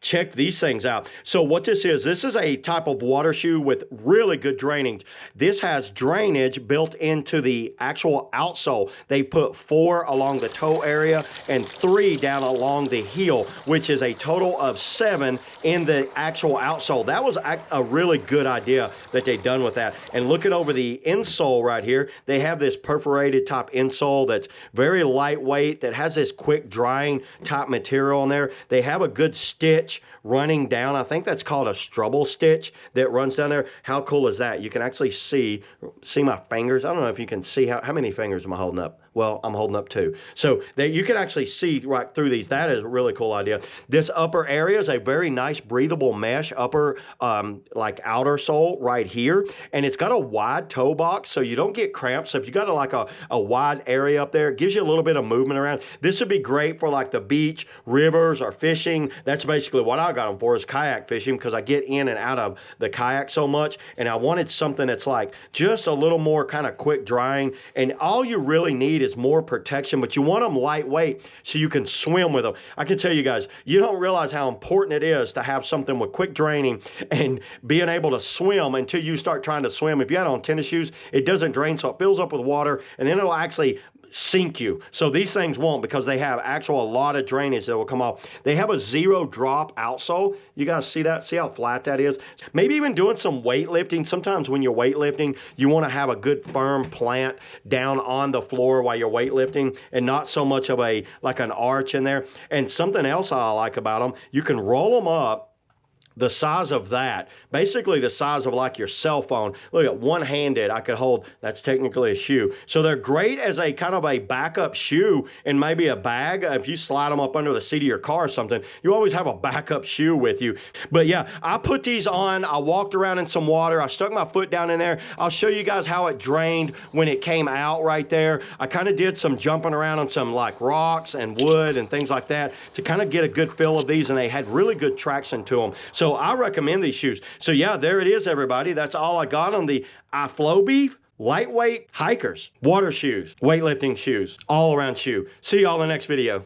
check these things out. So what this is a type of water shoe with really good drainage. This has drainage built into the actual outsole. They put 4 along the toe area and 3 down along the heel, which is a total of 7 in the actual outsole. That was a really good idea that they done with that. And looking over the insole right here, they have this perforated top insole that's very lightweight, that has this quick drying type material in there. They have a good stitch running down. I think that's called a strubble stitch that runs down there. How cool is that? You can actually see my fingers. I don't know if you can see how many fingers am I holding up? Well, I'm holding up 2. So that you can actually see right through these. That is a really cool idea. This upper area is a very nice breathable mesh upper like outer sole right here. And it's got a wide toe box so you don't get cramps. So if you got a wide area up there, it gives you a little bit of movement around. This would be great for like the beach, rivers, or fishing. That's basically what I got them for, is kayak fishing, because I get in and out of the kayak so much. And I wanted something that's like just a little more kind of quick drying. And all you really need is more protection, but you want them lightweight so you can swim with them. I can tell you guys, you don't realize how important it is to have something with quick draining and being able to swim until you start trying to swim. If you had on tennis shoes, it doesn't drain, so it fills up with water, and then it'll actually sink you. So these things won't, because they have a lot of drainage that will come off. They have a 0 drop outsole. You guys see that? See how flat that is? Maybe even doing some weightlifting. Sometimes when you're weightlifting, you want to have a good firm plant down on the floor while you're weightlifting, and not so much of like an arch in there. And something else I like about them, you can roll them up the size of that, basically the size of like your cell phone. Look at one-handed, I could hold, that's technically a shoe. So they're great as a kind of a backup shoe in maybe a bag. If you slide them up under the seat of your car or something, you always have a backup shoe with you. But yeah, I put these on, I walked around in some water, I stuck my foot down in there. I'll show you guys how it drained when it came out right there. I kind of did some jumping around on some like rocks and wood and things like that to kind of get a good feel of these, and they had really good traction to them. So I recommend these shoes. So yeah, there it is, everybody. That's all I got on the iFlow lightweight hikers, water shoes, weightlifting shoes, all around shoe. See y'all in the next video.